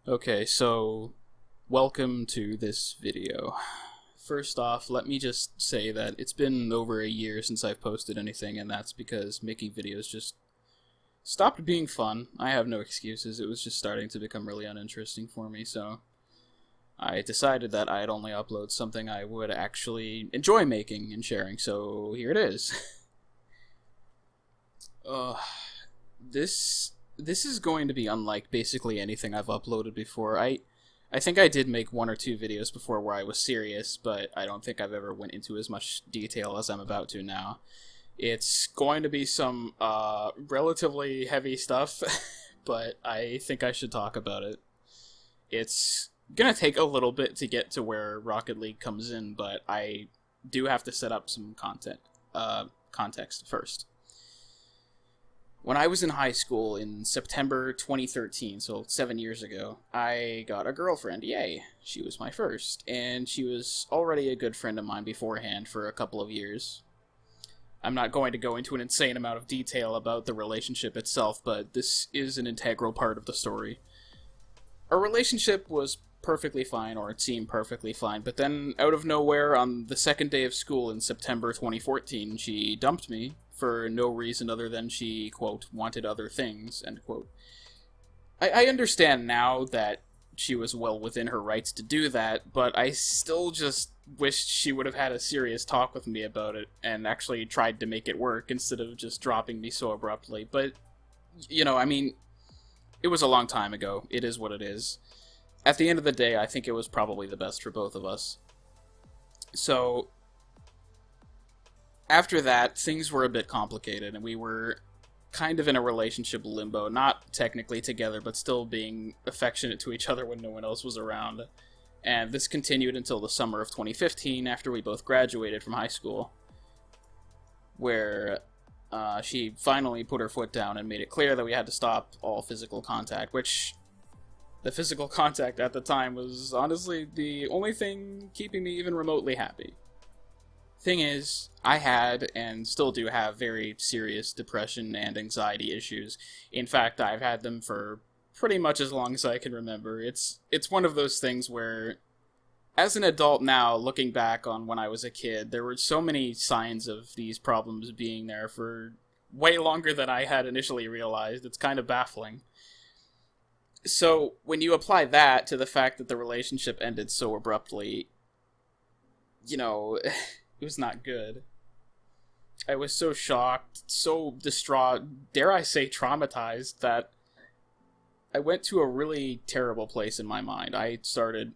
Okay, so welcome to this video. First off, let me just say that it's been over a year since I've posted anything, and that's because making videos just stopped being fun. I have no excuses, it was just starting to become really uninteresting for me, so I decided that I'd only upload something I would actually enjoy making and sharing, so here it is. uh, this is going to be unlike basically anything I've uploaded before. I think I did make one or two videos before where I was serious, but I don't think I've ever went into as much detail as I'm about to now. It's going to be some relatively heavy stuff, but I think I should talk about it. It's gonna take a little bit to get to where Rocket League comes in, but I do have to set up some context first. When I was in high school in September 2013, so 7 years ago, I got a girlfriend. Yay! She was my first, and she was already a good friend of mine beforehand for a couple of years. I'm not going to go into an insane amount of detail about the relationship itself, but this is an integral part of the story. Our relationship was perfectly fine, or it seemed perfectly fine, but then, out of nowhere, on the second day of school in September 2014, she dumped me for no reason other than she, quote, wanted other things, end quote. I understand now that she was well within her rights to do that, but I still just wished she would have had a serious talk with me about it and actually tried to make it work instead of just dropping me so abruptly. But, I mean, it was a long time ago. It is what it is. At the end of the day, I think it was probably the best for both of us. So, after that, things were a bit complicated, and we were kind of in a relationship limbo, not technically together, but still being affectionate to each other when no one else was around. And this continued until the summer of 2015, after we both graduated from high school, where she finally put her foot down and made it clear that we had to stop all physical contact, which the physical contact at the time was honestly the only thing keeping me even remotely happy. Thing is, I had, and still do have, very serious depression and anxiety issues. In fact, I've had them for pretty much as long as I can remember. It's one of those things where, as an adult now, looking back on when I was a kid, there were so many signs of these problems being there for way longer than I had initially realized. It's kind of baffling. So, when you apply that to the fact that the relationship ended so abruptly, it was not good. I was so shocked, so distraught, dare I say traumatized, that I went to a really terrible place in my mind. I started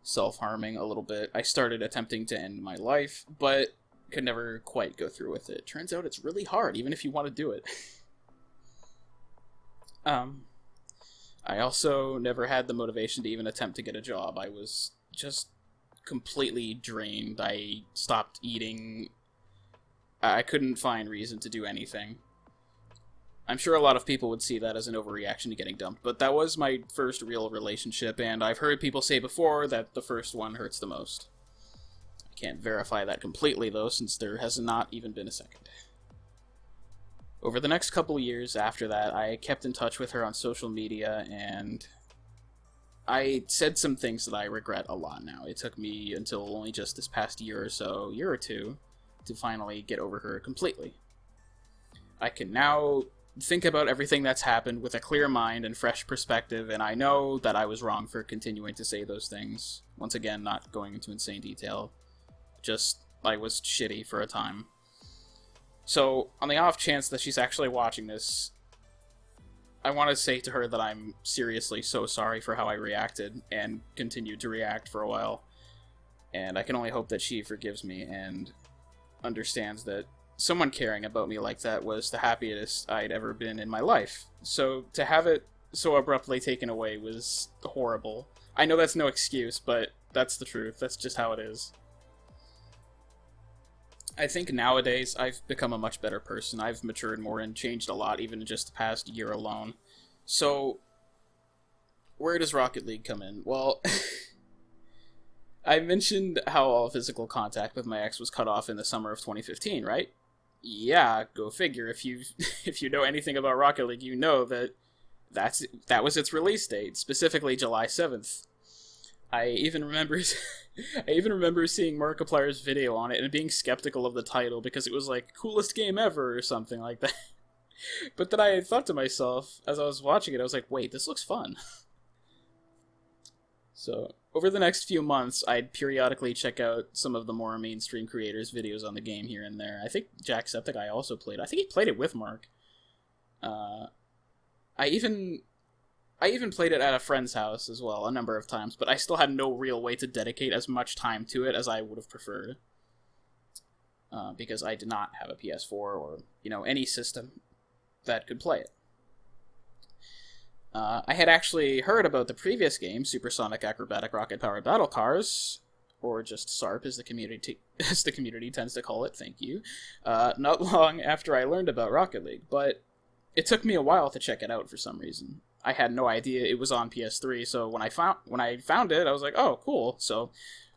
self-harming a little bit. I started attempting to end my life, but could never quite go through with it. Turns out it's really hard, even if you want to do it. I also never had the motivation to even attempt to get a job. I was just completely drained. I stopped eating. I couldn't find reason to do anything. I'm sure a lot of people would see that as an overreaction to getting dumped, but that was my first real relationship, and I've heard people say before that the first one hurts the most. I can't verify that completely, though, since there has not even been a second. Over the next couple years after that, I kept in touch with her on social media, and I said some things that I regret a lot now. It took me until only just this past year or two, to finally get over her completely. I can now think about everything that's happened with a clear mind and fresh perspective, and I know that I was wrong for continuing to say those things. Once again, not going into insane detail. Just, I was shitty for a time. So, on the off chance that she's actually watching this, I want to say to her that I'm seriously so sorry for how I reacted, and continued to react for a while. And I can only hope that she forgives me, and understands that someone caring about me like that was the happiest I'd ever been in my life. So, to have it so abruptly taken away was horrible. I know that's no excuse, but that's the truth. That's just how it is. I think nowadays I've become a much better person. I've matured more and changed a lot, even in just the past year alone. So, where does Rocket League come in? Well, I mentioned how all physical contact with my ex was cut off in the summer of 2015, right? Yeah, go figure. If you if you know anything about Rocket League, you know that that was its release date, specifically July 7th. I even remember I even remember seeing Markiplier's video on it and being skeptical of the title because it was like coolest game ever or something like that. But then I thought to myself as I was watching it, I was like, wait, this looks fun. So, over the next few months, I'd periodically check out some of the more mainstream creators' videos on the game here and there. I think Jacksepticeye also played. I think he played it with Mark. I even played it at a friend's house as well a number of times, but I still had no real way to dedicate as much time to it as I would have preferred. Because I did not have a PS4 or, any system that could play it. I had actually heard about the previous game, Supersonic Acrobatic Rocket Powered Battle Cars, or just SARP as the community tends to call it, thank you, not long after I learned about Rocket League, but it took me a while to check it out for some reason. I had no idea it was on PS3, so when I found it, I was like, oh, cool, so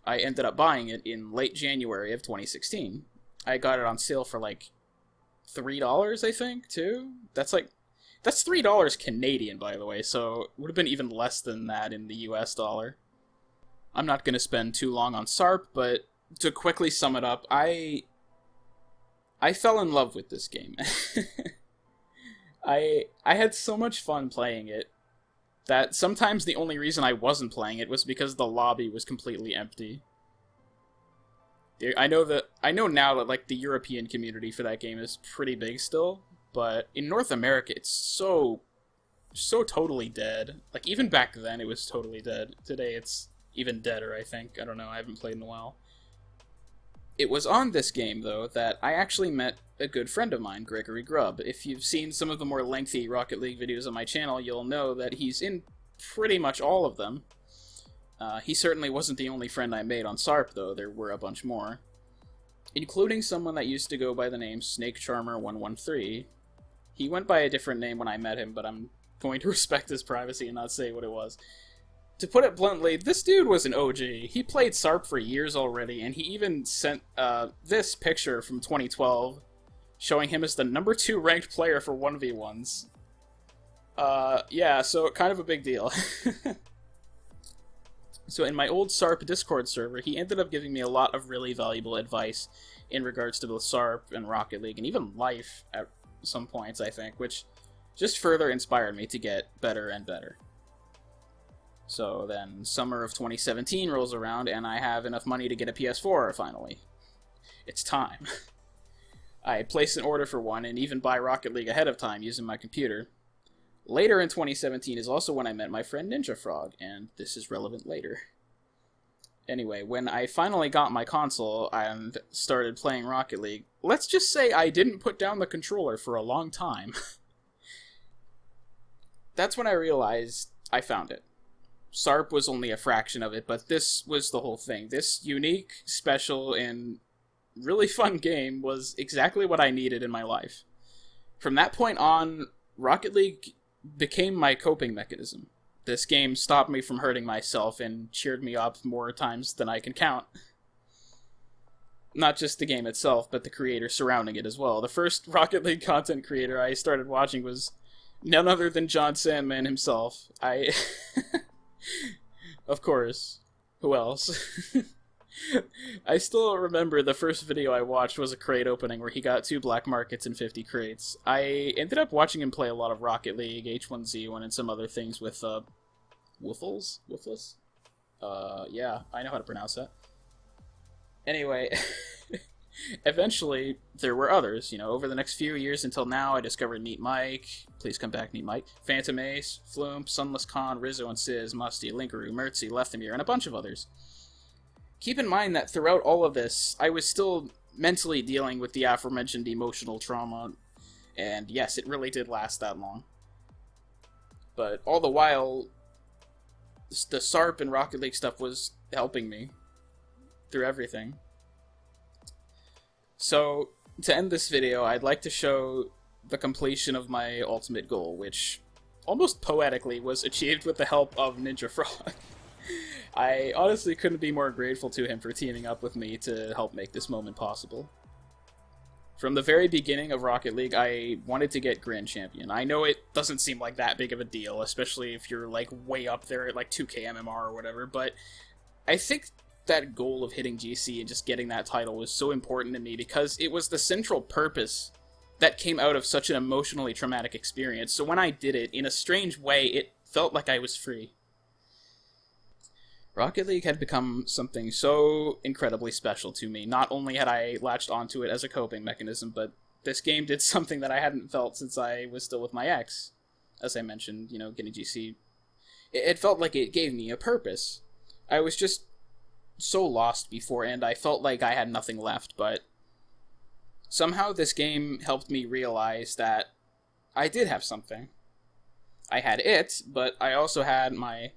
I ended up buying it in late January of 2016. I got it on sale for like $3, I think, too? That's $3 Canadian, by the way, so it would have been even less than that in the US dollar. I'm not going to spend too long on SARP, but to quickly sum it up, I fell in love with this game. I had so much fun playing it that sometimes the only reason I wasn't playing it was because the lobby was completely empty. I know now that like the European community for that game is pretty big still, but in North America it's so totally dead. Like even back then it was totally dead. Today it's even deader, I think. I don't know, I haven't played in a while. It was on this game, though, that I actually met a good friend of mine, Gregory Grubb. If you've seen some of the more lengthy Rocket League videos on my channel, you'll know that he's in pretty much all of them. He certainly wasn't the only friend I made on SARP, though. There were a bunch more. Including someone that used to go by the name Snake Charmer 113. He went by a different name when I met him, but I'm going to respect his privacy and not say what it was. To put it bluntly, this dude was an OG. He played SARP for years already, and he even sent this picture from 2012 showing him as the number 2 ranked player for 1v1s. Yeah, so kind of a big deal. So in my old SARP Discord server, he ended up giving me a lot of really valuable advice in regards to both SARP and Rocket League, and even life at some points, I think, which just further inspired me to get better and better. So then, summer of 2017 rolls around, and I have enough money to get a PS4, finally. It's time. I place an order for one, and even buy Rocket League ahead of time using my computer. Later in 2017 is also when I met my friend Ninja Frog, and this is relevant later. Anyway, when I finally got my console and started playing Rocket League, let's just say I didn't put down the controller for a long time. That's when I realized I found it. SARP was only a fraction of it, but this was the whole thing. This unique, special, and really fun game was exactly what I needed in my life. From that point on, Rocket League became my coping mechanism. This game stopped me from hurting myself and cheered me up more times than I can count. Not just the game itself, but the creators surrounding it as well. The first Rocket League content creator I started watching was none other than John Sandman himself. Of course. Who else? I still remember the first video I watched was a crate opening where he got 2 black markets and 50 crates. I ended up watching him play a lot of Rocket League, H1Z1, and some other things with, Wiffles? Wiffles? Yeah, I know how to pronounce that. Anyway, eventually, there were others, over the next few years until now. I discovered Neat Mike, please come back Neat Mike, Phantom Ace, Flume, Sunless Khan, Rizzo and Sizz, Musty, Linkaroo, Mertzy, Leftimere, and a bunch of others. Keep in mind that throughout all of this, I was still mentally dealing with the aforementioned emotional trauma, and yes, it really did last that long. But all the while, the SARP and Rocket League stuff was helping me through everything. So, to end this video, I'd like to show the completion of my ultimate goal, which, almost poetically, was achieved with the help of Ninja Frog. I honestly couldn't be more grateful to him for teaming up with me to help make this moment possible. From the very beginning of Rocket League, I wanted to get Grand Champion. I know it doesn't seem like that big of a deal, especially if you're like way up there at like 2k MMR or whatever, but I think that goal of hitting GC and just getting that title was so important to me because it was the central purpose that came out of such an emotionally traumatic experience. So when I did it, in a strange way, it felt like I was free. Rocket League had become something so incredibly special to me. Not only had I latched onto it as a coping mechanism, but this game did something that I hadn't felt since I was still with my ex. As I mentioned, you know, getting GC. It felt like it gave me a purpose. I was just so lost before, and I felt like I had nothing left, but somehow this game helped me realize that I did have something. I had it, but I also had my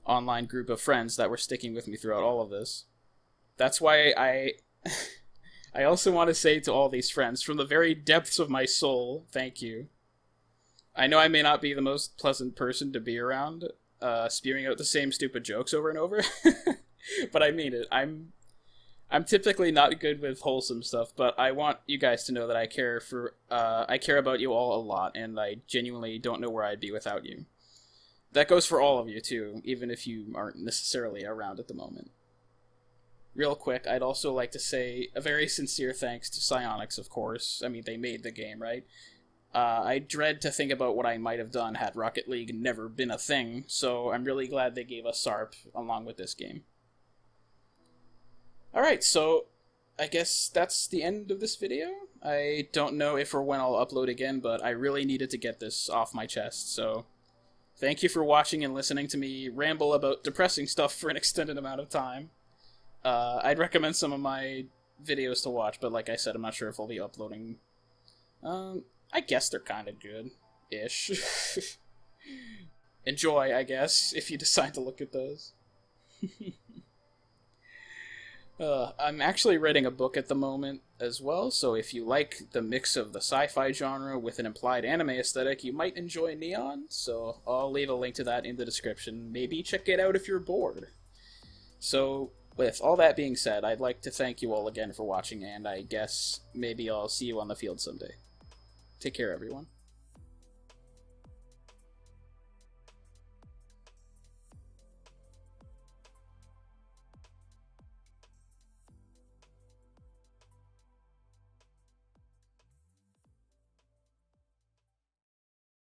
online group of friends that were sticking with me throughout all of this. That's why I also want to say to all these friends, from the very depths of my soul, thank you. I know I may not be the most pleasant person to be around, spewing out the same stupid jokes over and over, but I mean it. I'm typically not good with wholesome stuff, but I want you guys to know that I care about you all a lot, and I genuinely don't know where I'd be without you. That goes for all of you, too, even if you aren't necessarily around at the moment. Real quick, I'd also like to say a very sincere thanks to Psyonix, of course. I mean, they made the game, right? I dread to think about what I might have done had Rocket League never been a thing, so I'm really glad they gave us SARP along with this game. Alright, so I guess that's the end of this video. I don't know if or when I'll upload again, but I really needed to get this off my chest, so thank you for watching and listening to me ramble about depressing stuff for an extended amount of time. I'd recommend some of my videos to watch, but like I said, I'm not sure if I'll be uploading. I guess they're kind of good-ish. Enjoy, I guess, if you decide to look at those. I'm actually writing a book at the moment as well, so if you like the mix of the sci-fi genre with an implied anime aesthetic, you might enjoy Neon, so I'll leave a link to that in the description. Maybe check it out if you're bored. So, with all that being said, I'd like to thank you all again for watching, and I guess maybe I'll see you on the field someday. Take care, everyone.